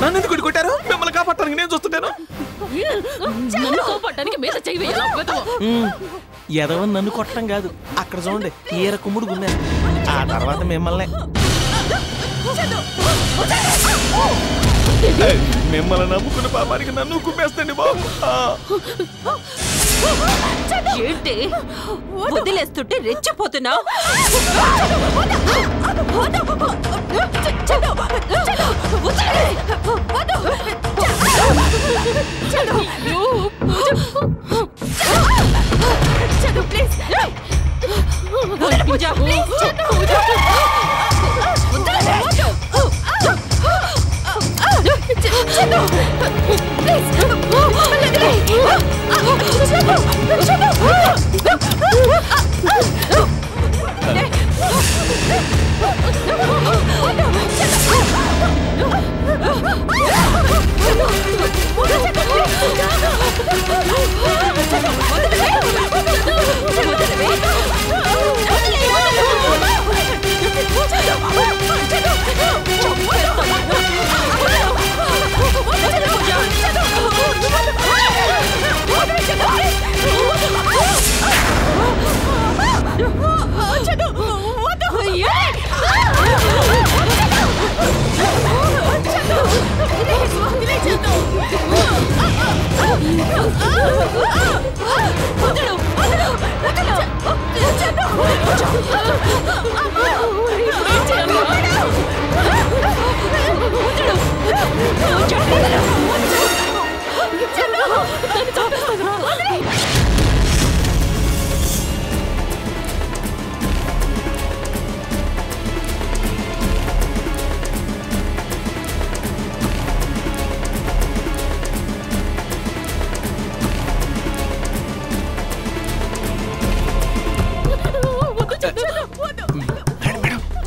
నన్ను ఎందుకు కొట్టారు? మిమ్మల్ని కాపాడటానికి నేను చూస్తుంటాను. ఎదవని నన్ను కొట్టడం కాదు, అక్కడ చూడండి ఈర కుమ్ముడు గున్నారు. ఆ తర్వాత మిమ్మల్ని నమ్ముకున్న పాపానికి నన్ను కుమ్మేస్తండి బాబు. ఏంటి వదిలేస్తుంటే రెచ్చిపోతున్నావు?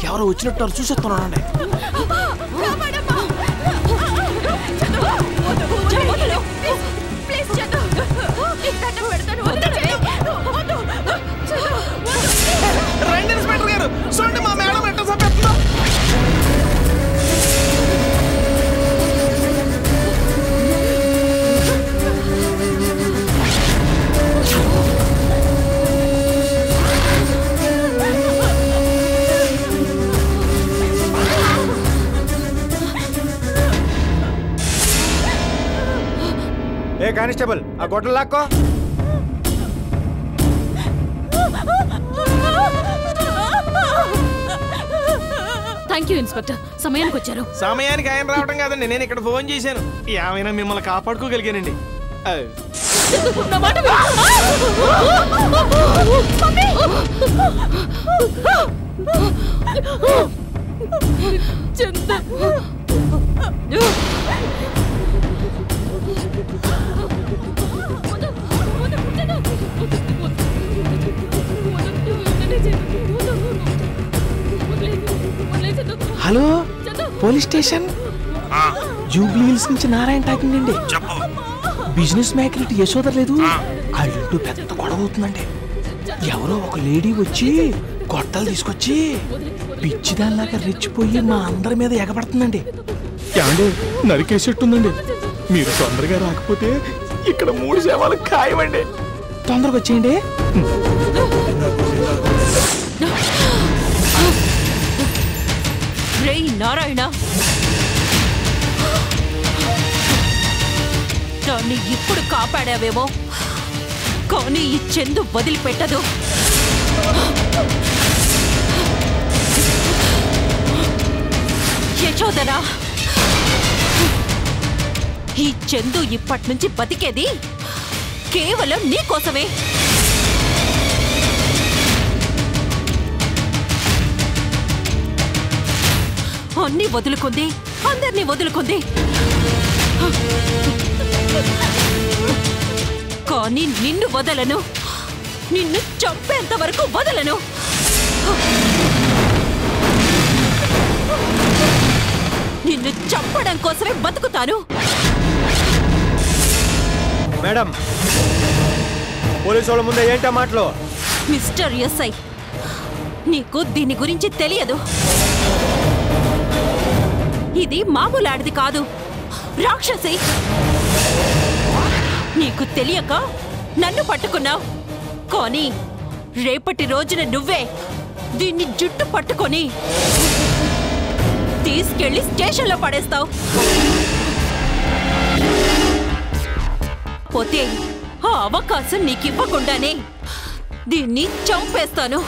ఎవరో వచ్చినట్టు చూసేస్తున్నానండి. రండి ఇన్స్పెక్టర్ గారు, చూడండి మా మేడం ఎట్ట చంపేస్తుందో. ఏ కానిస్టేబుల్, ఆ గొడ్డలు లాక్కో. థ్యాంక్ యూ ఇన్స్పెక్టర్, సమయానికి వచ్చారు. సమయానికి ఆయన రావడం కాదండి, నేను ఇక్కడ ఫోన్ చేశాను. ఏమైనా మిమ్మల్ని కాపాడుకోగలిగానండి. Hello police station, Jubilee Hills నుంచి నారాయణ టాకింగ్ అండి. బిజినెస్ మ్యాగ్నెట్ యశోద లేదు, అల్లు పెద్ద గొడవ అవుతుందండి. ఎవరో ఒక లేడీ వచ్చి గొట్టలు తీసుకొచ్చి పిచ్చిదాల్లాగా రెచ్చిపోయి మా అందరి మీద ఎగబడుతుందండి. ఏమండి నరికేసేట్టుందండి. మీరు తొందరగా రాకపోతే ఇక్కడ 3 శవాలు ఖాయమండి. తొందరగా వచ్చేయండి. రేయ్ నారాయణ, దాన్ని ఇప్పుడు కాపాడావేమో, కానీ ఈ చందు వదిలిపెట్టదు. యశోదరా, ఈ చందు ఇప్పట్నుంచి బతికేది కేవలం నీకోసమే. అన్ని వదులుకుంది, అందరినీ వదులుకుంది, కానీ నిన్ను వదలను. నిన్ను చంపేంత వరకు వదలను. నిన్ను చంపడం కోసమే బతుకుతాను. మేడం, పోలీసు వాళ్ళ ముందే ఏంటా మాటలు? మిస్టర్ ఎస్ఐ, నీకు దీని గురించి తెలియదు. ఇది మామూలు ఆడిది కాదు, రాక్షసి. నీకు తెలియక నన్ను పట్టుకున్నావు, కానీ రేపటి రోజున నువ్వే దీన్ని జుట్టు పట్టుకొని తీసుకెళ్లి స్టేషన్లో పడేస్తావు. పోతే ఆ అవకాశం నీకివ్వకుండానే దీన్ని చంపేస్తాను.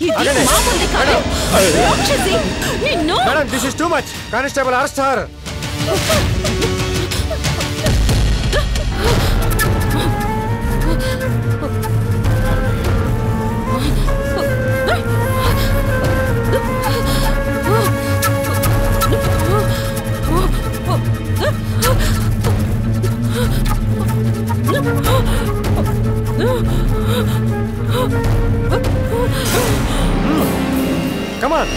ఇది మామూలు కాదు, రాక్షసి. నిన్ను madam, this is too much. Constable arrest her. Come on.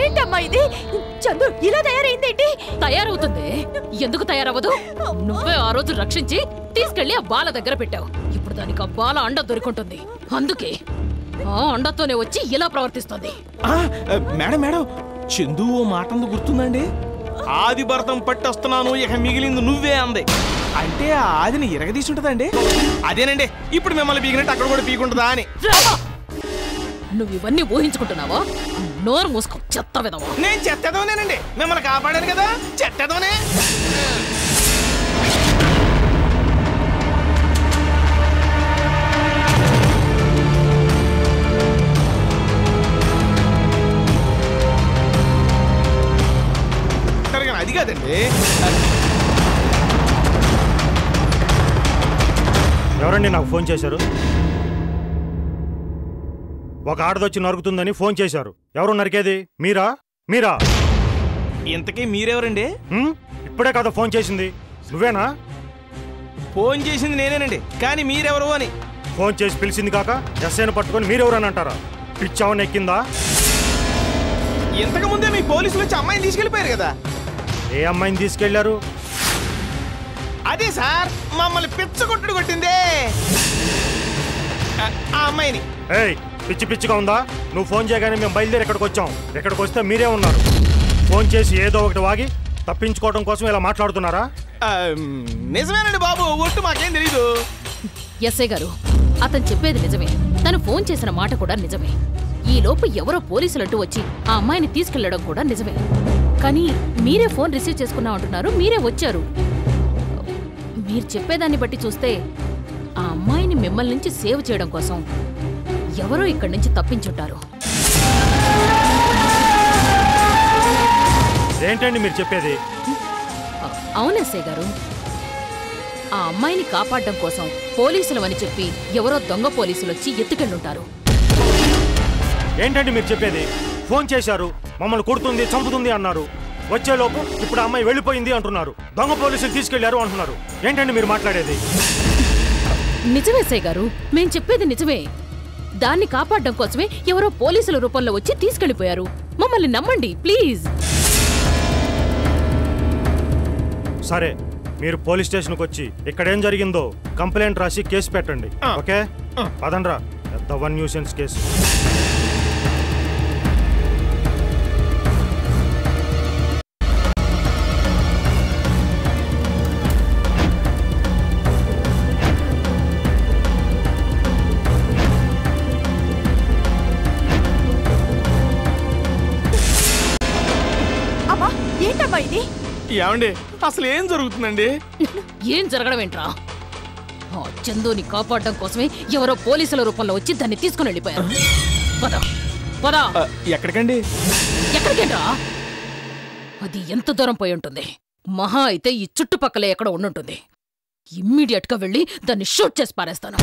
ఏంటమ్మా ఇది? చందు ఇలా తయారైందేంటి? తయారవుతుంది, ఎందుకు తయారవ్వదు? నువ్వే ఆ రోజు రక్షించి తీసుకెళ్లి ఆ బాల దగ్గర పెట్టావు. ఇప్పుడు దానికి ఆ బాల అండ దొరికింటుంది, అందుకే ఆ అండతోనే వచ్చి ఇలా ప్రవర్తిస్తుంది. మేడం మేడం, చందు ఓ మాటందు గుర్తుందండి? ఆది భరతం పట్టొస్తున్నాను, ఇక మిగిలింది నువ్వే అంది. అంటే ఆ ఆదిని ఇరగదీసుంటదండి. అదేనండి, ఇప్పుడు మిమ్మల్ని పీకినట్టు అక్కడ కూడా పీకుంటుందా అని. నువ్వు ఇవన్నీ ఊహించుకుంటున్నావా? నోరు మూసుకో, చెత్త విధవా. నేను చెత్తదోనేనండి, మిమ్మల్ని కాపాడాను కదా, చెత్తదోనే. అది కాదండి. ఎవరండి నాకు ఫోన్ చేశారు? ఒక ఆడదొచ్చి నరుకుతుందని ఫోన్ చేశారు. ఎవరు నరికేది? మీరా? మీరా? ఇంతకీ మీరెవరండి? ఇప్పుడే కదా ఫోన్ చేసింది. నువ్వేనా? ఫోన్ చేసింది నేనేనండి, కానీ మీరెవరు అని. ఫోన్ చేసి పిలిచింది కాక ఎస్ఐని పట్టుకొని మీరెవరని అంటారా? పిచ్చావని ఎక్కిందా? ఇంతకు ముందే మీ పోలీసులు వచ్చి అమ్మాయిని తీసుకెళ్లిపోయారు కదా. ఏ అమ్మాయిని తీసుకెళ్లారు? అదే సార్ మమ్మల్ని పిచ్చగొట్టుడు కొట్టిందే ఆ అమ్మాయిని. ఏయ్ పిచ్చి పిచ్చిగా ఉందా? నువ్వు ఫోన్ చేయగానే మేము బయలుదేరి ఇక్కడికి వచ్చాం. ఇక్కడికి వస్తే మీరే ఉన్నారు. ఫోన్ చేసి ఏదో ఒకటి వాగి తప్పించుకోవడం కోసం ఇలా మాట్లాడుతున్నారా? నిజమేనండి బాబు, ఒట్టు మాకేం తెలీదు. ఎస్ఐ గారు, అతను చెప్పేది నిజమే. తను ఫోన్ చేసిన మాట కూడా నిజమే. ఈ లోపు ఎవరో పోలీసులంటూ వచ్చి ఆ అమ్మాయిని తీసుకెళ్లడం కూడా నిజమే. కానీ మీరే ఫోన్ రిసీవ్ చేసుకున్నా అంటున్నారు, మీరే వచ్చారు. మీరు చెప్పేదాన్ని బట్టి చూస్తే ఆ అమ్మాయిని మిమ్మల్ని నుంచి సేవ్ చేయడం కోసం ఎవరో ఇక్కడి నుంచి తప్పించుంటారు. ఏంటండి మీరు చెప్పేది? అవును ఎస్ఐ గారు, ఆ అమ్మాయిని కాపాడడం కోసం పోలీసులమని చెప్పి ఎవరో దొంగ పోలీసులు వచ్చి ఎత్తుకెళ్ళుంటారు. ఏంటండి మీరు చెప్పేది? ఫోన్ చేశారు, మమ్మల్ని కొడుతుంది చంపుతుంది అన్నారు. వచ్చేలోపు ఇప్పుడు అమ్మాయి వెళ్ళిపోయింది అంటున్నారు. దొంగ పోలీసులు తీసుకెళ్లారు అంటున్నారు. ఏంటండి మీరు మాట్లాడేది? నిజమే ఎస్ఐ గారు, మేం చెప్పేది నిజమే. దాన్ని కాపాడడం కోసమే ఎవరో పోలీసుల రూపంలో వచ్చి తీసుకెళ్లిపోయారు. మమ్మల్ని నమ్మండి ప్లీజ్. సరే, మీరు పోలీస్ స్టేషన్కి వచ్చి ఇక్కడేం జరిగిందో కంప్లైంట్ రాసి కేసు పెట్టండి. ఓకే, పదండ్రా. పెద్ద 1 న్యూసెన్స్ కేసు. ఏంటమ్మా ఇది? ఏమండి అసలు ఏం జరుగుతుందండి? ఏం జరగడం ఏంట్రా? చందుని కాపాడడం కోసమే ఎవరో పోలీసుల రూపంలో వచ్చి దాన్ని తీసుకుని వెళ్ళిపోయారు. పద పద. ఎక్కడికండి? ఎక్కడికేంట్రా? అది ఎంత దూరం పోయి ఉంటుంది? మహా అయితే ఈ చుట్టుపక్కలే ఎక్కడ ఉండుంటుంది. ఇమ్మీడియట్ గా వెళ్ళి దాన్ని షూట్ చేసి పారేస్తాను.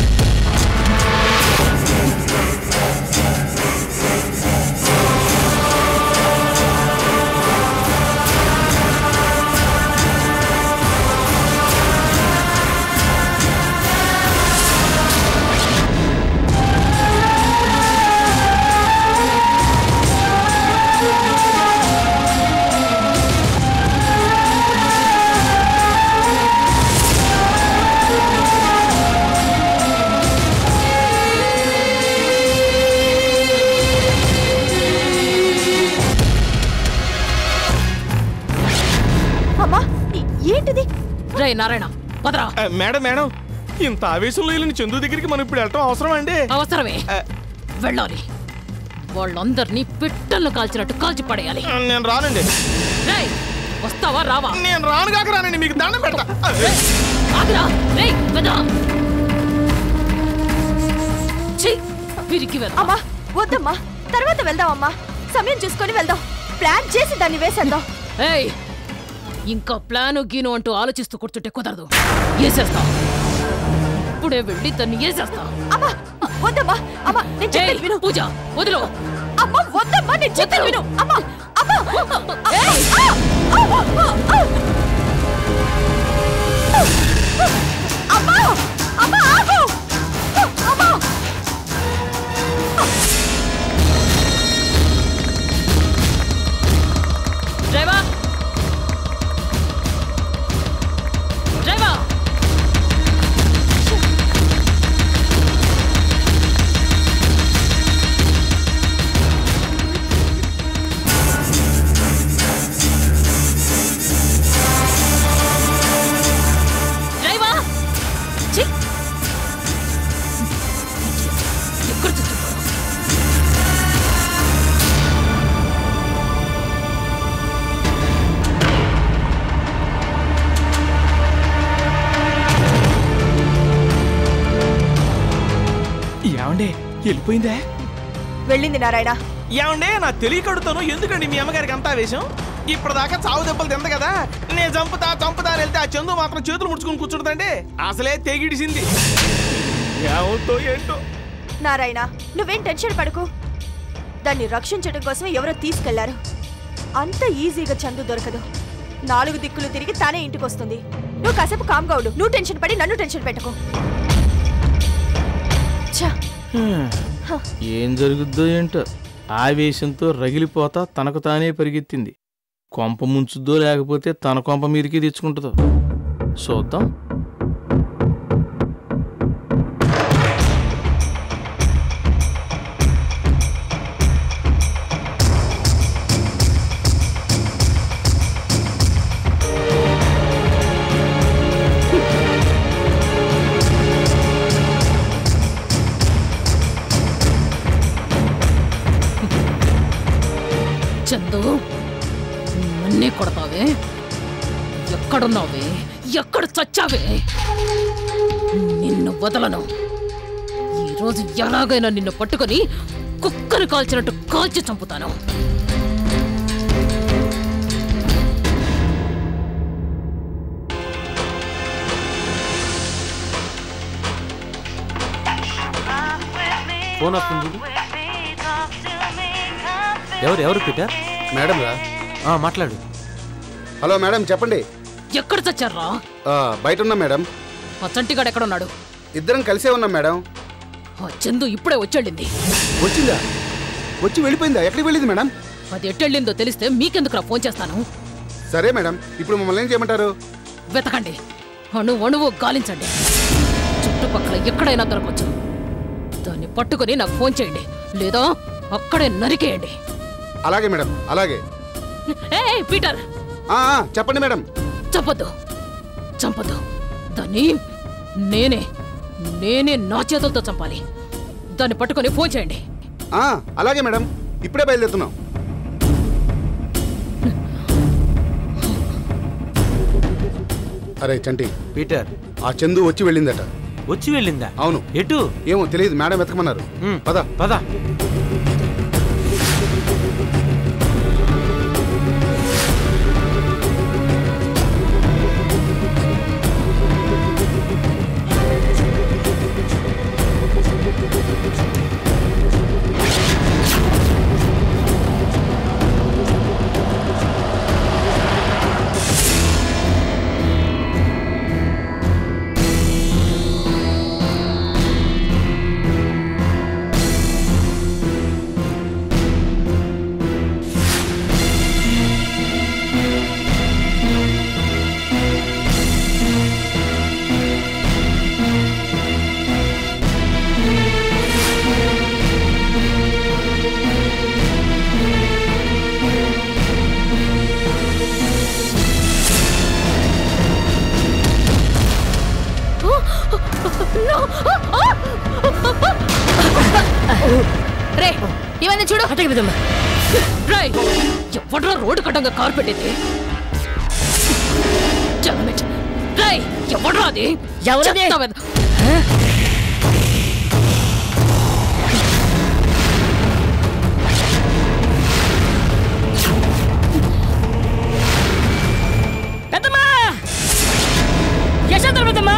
ఏంటిది? రే నారాయణ, పదరా. మేడం మేడం, ఇంత ఆవేశంలో వెళ్ళిన చందు దగ్గరికి మనం ఇప్పుడు వెళ్ళటం అవసరం అండి? అవసరమే, వెళ్ళాలి. వాళ్ళందరినీ పిట్టలను కాల్చినట్టు కాల్చి పడేయాలి. నేను రానండి. రేయ్, వస్తావా రావా? నేను రానుగాక రానండి, మీకు దండం పెడతా. ఆగురా. రేయ్, వెదా. ఛీ, పిరికి వెదా. అమ్మా వద్దమ్మా, తర్వాత వెళ్దామమ్మా. సమయం చూసుకొని వెళ్దాం. ప్లాన్ చేసి దాన్ని వేసేద్దాం. ఏయ్, ఇంకా ప్లాను గీను అంటూ ఆలోచిస్తూ కూర్చుంటే కుదరదు. వేసేస్తా, ఇప్పుడే వెళ్ళి దాన్ని వేసేస్తా. అమ్మా వద్దమ్మా, అమ్మా నేను చెప్పేది విను. పూజ వదిలో. అమ్మా వద్దమ్మా, నేను చెప్పేది విను. అమ్మా అమ్మా అమ్మా అమ్మా ఆగు. అమ్మా డ్రైవర్, డ్రైవర్. డ్రైవర్, ఛీ, ఎక్కడ చూస్తున్నావు? ఏమండి వెళ్ళిపోయిందే? వెళ్ళింది నారాయణ. ఏమండే నా తెలియకడుతాను, ఎందుకండి మీ అమ్మగారికి అంత ఆవేశం? ఇప్పటిదాకా చావు దెబ్బలు తింద కదా, నేను చంపుతా అని వెళ్తే ఆ చందు మాత్రం చేతులు ముడుచుకుని కూర్చుంటుందండి. అసలే తెగిడిసింది. ఏమవుతో ఏంటో. నారాయణ, నువ్వేం టెన్షన్ పడకు. దాన్ని రక్షించడం కోసమే ఎవరో తీసుకెళ్లారు. అంత ఈజీగా చందు దొరకదు. 4 దిక్కులు తిరిగి తానే ఇంటికి వస్తుంది. నువ్వు కాసేపు కామ్గా ఉండు. నువ్వు టెన్షన్ పడి నన్ను టెన్షన్ పెట్టకు. ఏం జరుగుద్దో ఏంటో. ఆవేశంతో రగిలిపోతా తనకు తానే పరిగెత్తింది. కొంప ముంచుద్దో లేకపోతే తన కొంప మీదకి తెచ్చుకుంటుందో. చూద్దాం. చందు, నన్నే కొడతావే? ఎక్కడున్నావే? ఎక్కడ చచ్చావే? నిన్ను వదలను. ఈరోజు ఎలాగైనా నిన్ను పట్టుకొని కుక్కను కాల్చినట్టు కాల్చి చంపుతాను. ఫోన్ వస్తుంది. ఎవరు పీటర్? మేడం రా. మాట్లాడు. హలో మేడం, చెప్పండి. ఎక్కడ చచ్చారా? బయట ఉన్నాం మేడం. ఆ చంటిగాడు ఎక్కడున్నాడు? ఇద్దరం కలిసే ఉన్నాం మేడం. ఆ చందు ఇప్పుడే వచ్చేళ్ళింది. వచ్చిందా? వచ్చి వెళ్ళిపోయిందా? ఎక్కడికి వెళ్ళింది మేడం? అది ఎట్టెళ్ళిందో తెలిస్తే మీకెందుకురా ఫోన్ చేస్తాను. సరే మేడం, ఇప్పుడు మమ్మల్ని ఏం చేయమంటారు? వెతకండి, అణువు గాలించండి. చుట్టుపక్కల ఎక్కడైనా దొరకవచ్చు. దాన్ని పట్టుకొని నాకు ఫోన్ చేయండి, లేదా అక్కడే నరికేయండి. అలాగే మేడం, అలాగే. పీటర్, చెప్పండి మేడం. చంపొద్దు. దాన్ని నేనే నా చేతులతో చంపాలి. దాన్ని పట్టుకొని ఫోన్ చేయండి. అలాగే మేడం, ఇప్పుడే బయలుదేరుతున్నాం. అరే చంటి, పీటర్, ఆ చందు వచ్చి వెళ్ళిందట. వచ్చి వెళ్ళిందా? అవును. ఎటు? ఏమో తెలియదు, మేడం వెతకమన్నారు. పద పద. రే, ఇవన్నీ చూడు. ఎవడ్రా రోడ్డు కట్టంగా కారు పెట్టింది? ఎవడ్రా అది? పెద్దమ్మా, యశోదర పెద్దమ్మా.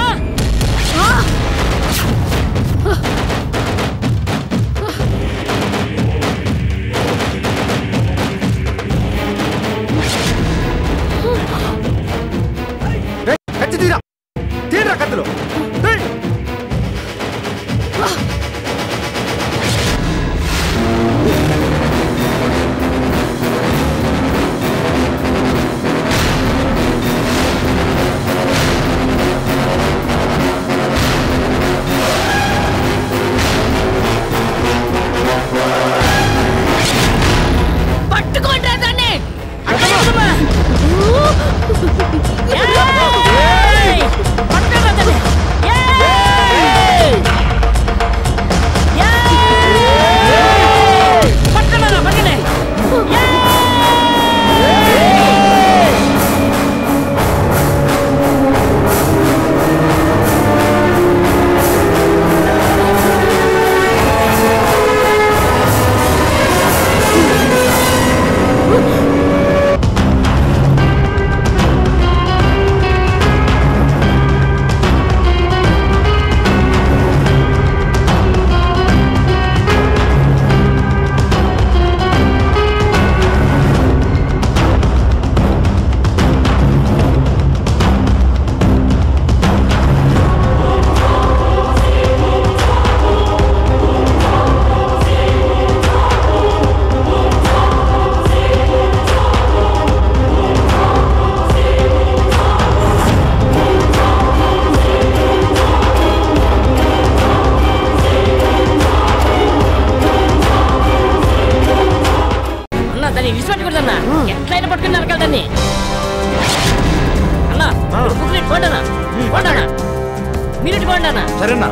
తీరా కత్తులు. పట్టుకోండి దాన్ని. మీరు పోండి అన్న. సరేనా?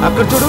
అక్కడ చూడు.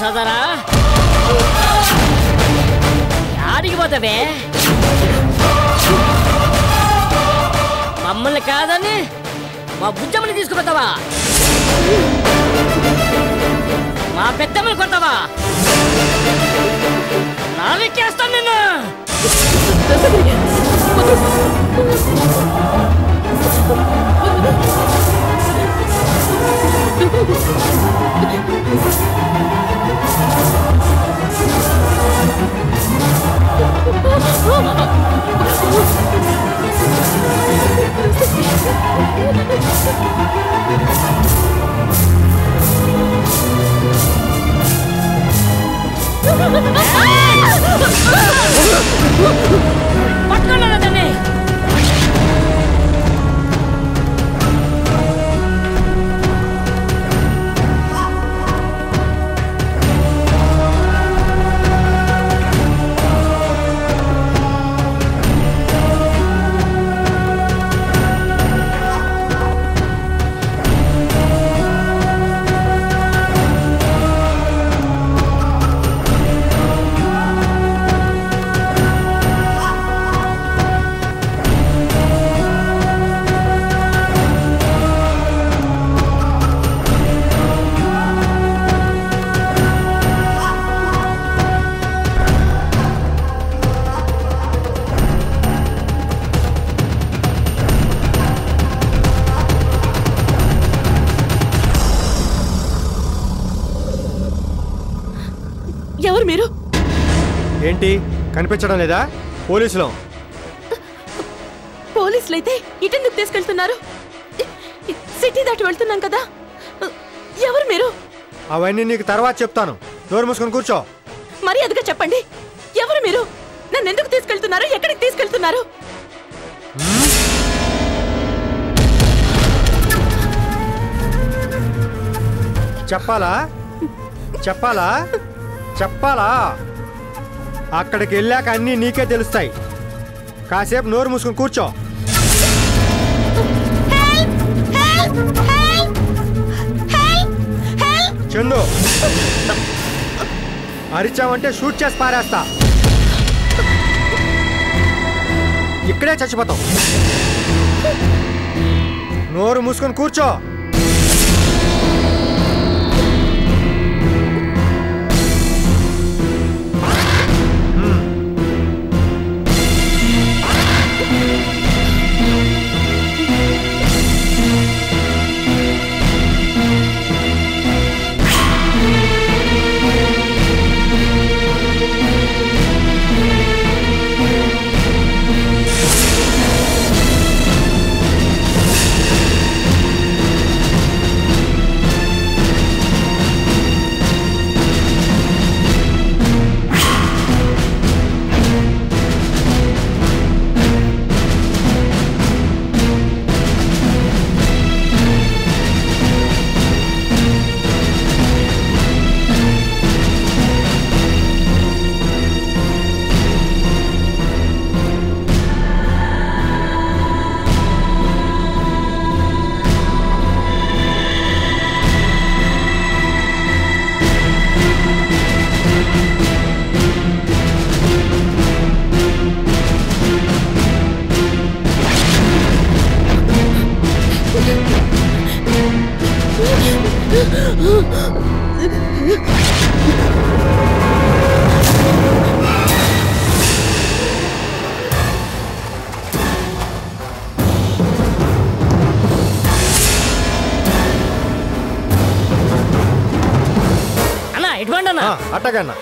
సోదరా యాడికి పోతావే? మమ్మల్ని కాదని మా బుజ్జమ్మని తీసుకుపోతావా? మా పెద్దమ్మని కొడతావా? నాలుకేస్తాను నిన్ను. పట్టుకున్నాను దాన్ని. ఎవరు మీరు? ఏంటి కనిపించడం లేదా? పోలీసులు. పోలీసులైతే ఇటెందుకు తీసుకెళ్తున్నారు? సిటీ దాటి వెళ్తున్నాం కదా. ఎవరు మీరు? అవన్నీ నీకు తర్వాత చెప్తాను. నోరు మూసుకొని కూర్చో. మర్యాదగా చెప్పండి, ఎవరు మీరు? నన్ను ఎందుకు తీసుకెళ్తున్నారు? ఎక్కడికి తీసుకెళ్తున్నారు? చెప్పాలా చెప్పాలా చెప్పాలా? అక్కడికి వెళ్ళాక అన్నీ నీకే తెలుస్తాయి. కాసేపు నోరు మూసుకొని కూర్చో. చందు, అరిచావంటే షూట్ చేసి పారేస్తా. ఇక్కడే చచ్చిపోతావు. నోరు మూసుకొని కూర్చో. అన్నా ఎటువంటి అన్నా? అట్టగన్నా.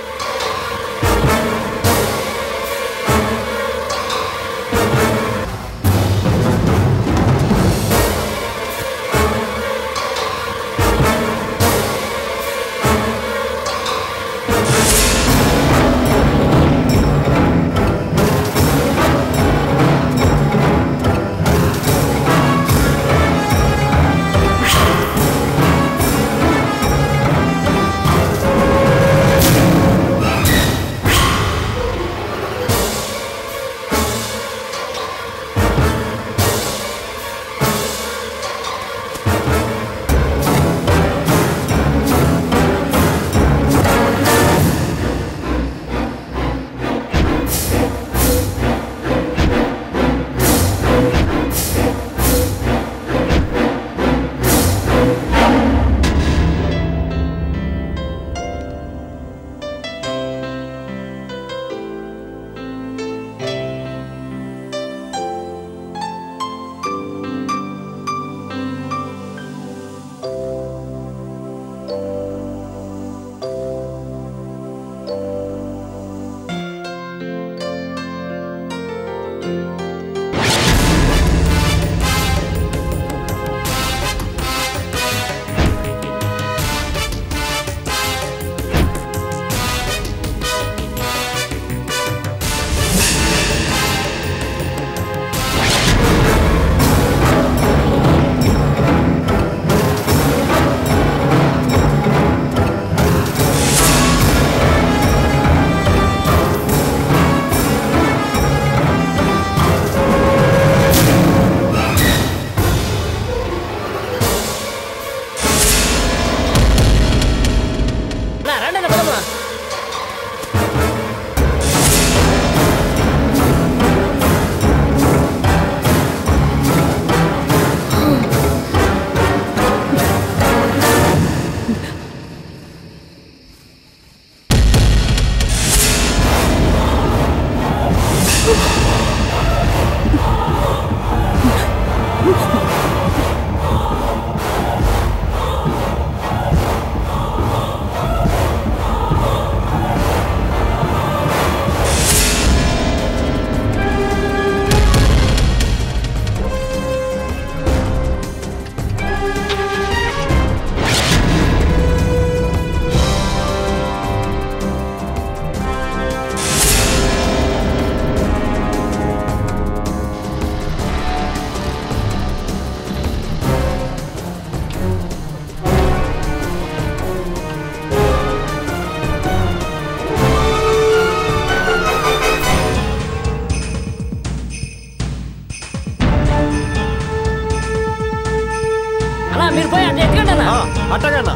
అట్టగా అన్న.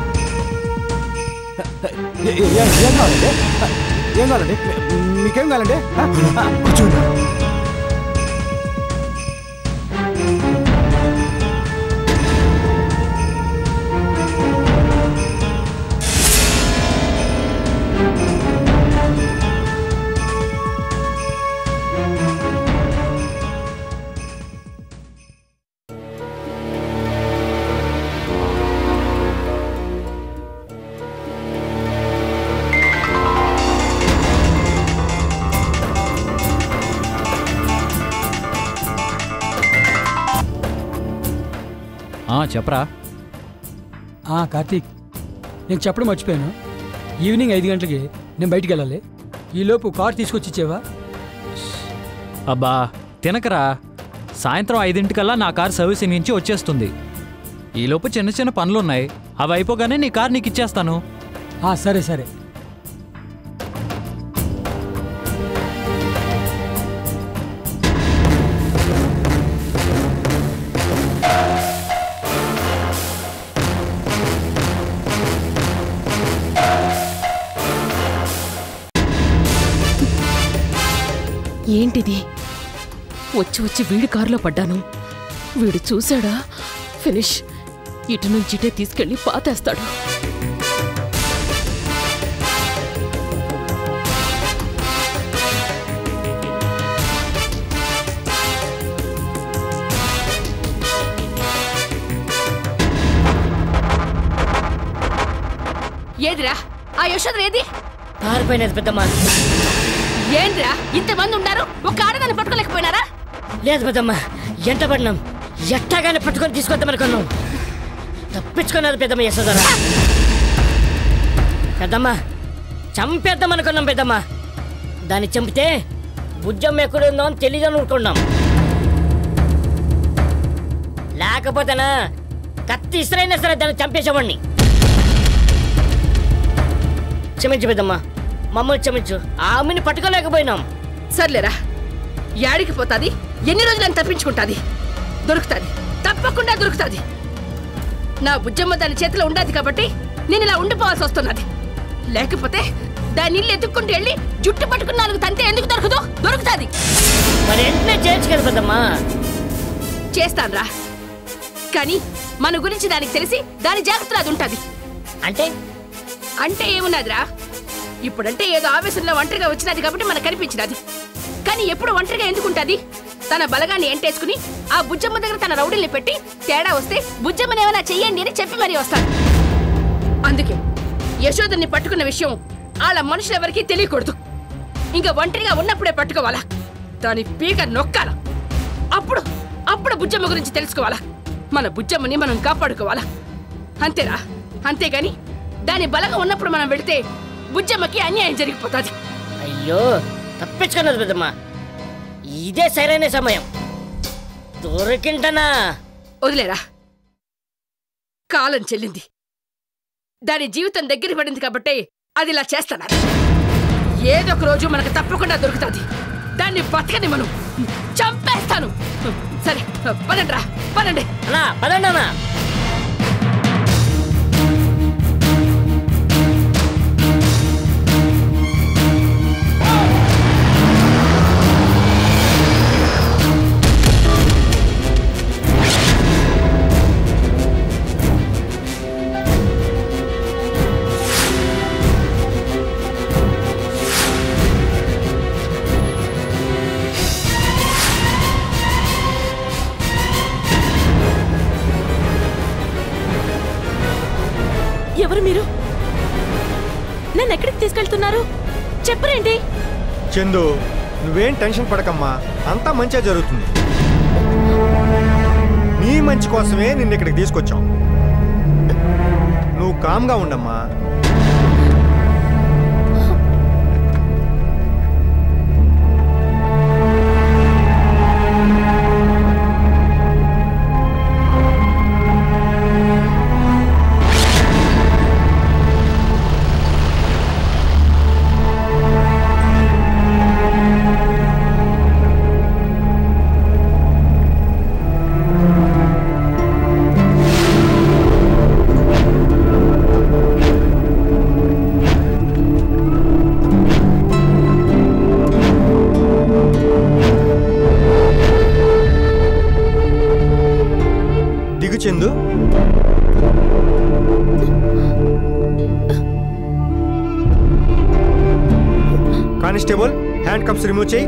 ఏం కావాలండి? ఏం కావాలండి? మీకేం కావాలండి? కూర్చోండి. చెప్పరా. కార్తీక్, నేను చెప్పడం మర్చిపోయాను. ఈవినింగ్ 5 గంటలకి నేను బయటికి వెళ్ళాలి. ఈలోపు కార్ తీసుకొచ్చి ఇచ్చేవా? అబ్బా తినకరా, సాయంత్రం 5 నా కార్ సర్వీసింగ్ నుంచి వచ్చేస్తుంది. ఈలోపు చిన్న చిన్న పనులున్నాయి, అవి అయిపోగానే నీ కార్ నీకు ఇచ్చేస్తాను. సరే సరే. ఏంటిది? వచ్చి వచ్చి వీడి కారులో పడ్డాను. వీడు చూశాడా? ఫినిష్. ఇటు నుంచిటే తీసుకెళ్లి పాతేస్తాడు. ఏదిరా ఆ యశోదర? ఏది పారిపోయినది పెద్దమ్మ. ఏంద్రా ఇంతమంది ఉన్నారు, ఒక ఆడదాన్ని పట్టుకోలేకపోయినారా? లేదు పెద్దమ్మ, ఎంట పడినాం. ఎట్టాగానే పట్టుకొని తీసుకొద్దామనుకున్నాం. తప్పించుకున్నది పెద్దమ్మ యశోదర. పెద్దమ్మ చంపేద్దామనుకున్నాం పెద్దమ్మ. దాన్ని చంపితే బుజ్జమ్మ ఎక్కడుందో అని తెలియదు అనుకున్నాం. లేకపోతేనా కత్తి ఇసరైనా సరే దాన్ని చంపేసేవాడిని. క్షమించు పెద్దమ్మ, మమ్మల్ని క్షమించు. ఆమెని పట్టుకోలేకపోయినాం. సర్లేరా, యాడికి పోతాది? ఎన్ని రోజులని తప్పించుకుంటాది? దొరుకుతాది, తప్పకుండా దొరుకుతాది. నా బుజ్జమ్మ దాని చేతిలో ఉండాది కాబట్టి నేను ఇలా ఉండిపోవాల్సి వస్తున్నది. లేకపోతే దాని ఇల్లు ఎత్తుక్కుంటూ వెళ్ళి జుట్టు పట్టుకున్న 4 తంతే ఎందుకు దొరకదు? దొరుకుతాది. మరి వెంటనే చేయొచ్చు కదా పెద్దమ్మా. చేస్తాన్రా, కానీ మన గురించి దానికి తెలిసి దాని జాగ్రత్తలు అది ఉంటుంది. అంటే ఏమున్నదిరా, ఇప్పుడంటే ఏదో ఆవేశంలో ఒంటరిగా వచ్చినది కాబట్టి మనకు కనిపించినది. కానీ ఎప్పుడు ఒంటరిగా ఎందుకుంటుంది? తన బలగాన్ని ఎంటేసుకుని ఆ బుజ్జమ్మ దగ్గర తన రౌడీల్ని పెట్టి తేడా వస్తే బుజ్జమ్మని ఏమైనా చెయ్యండి అని చెప్పి మరీ వస్తాడు. అందుకే యశోదర్ని పట్టుకున్న విషయం వాళ్ళ మనుషులెవరికీ తెలియకూడదు. ఇంకా ఒంటరిగా ఉన్నప్పుడే పట్టుకోవాలా, దాని పీక నొక్కాల. అప్పుడు బుజ్జమ్మ గురించి తెలుసుకోవాలా, మన బుజ్జమ్మని మనం కాపాడుకోవాలా. అంతేరా, అంతేగాని దాని బలంగా ఉన్నప్పుడు మనం వెళితే బుజ్జమ్మకి అన్యాయం జరిగిపోతుంది. అయ్యో తప్పించుకున్నది పెద్దమ్మా, ఇదే సరైన సమయం. దొరికింటనా? వదిలేరా, కాలం చెల్లింది. దాని జీవితం దగ్గర పడింది కాబట్టి అది ఇలా చేస్తున్నారు. ఏదో ఒక రోజు మనకు తప్పకుండా దొరుకుతుంది. దాన్ని బతకని మనం చంపేస్తాను. సరే పదండ్రా, పదండి. పదండి అన్నా. ఎవరు మీరు? నన్ను ఎక్కడికి తీసుకెళ్తున్నారు? చెప్పరేంటి? చందు, నువ్వేం టెన్షన్ పడకమ్మా, అంతా మంచిగా జరుగుతుంది. నీ మంచి కోసమే నిన్ను ఇక్కడికి తీసుకొచ్చాం. నువ్వు కామ్గా ఉండమ్మా. కానిస్టేబుల్ హ్యాండ్ కప్స్ రిమూవ్ చేయి.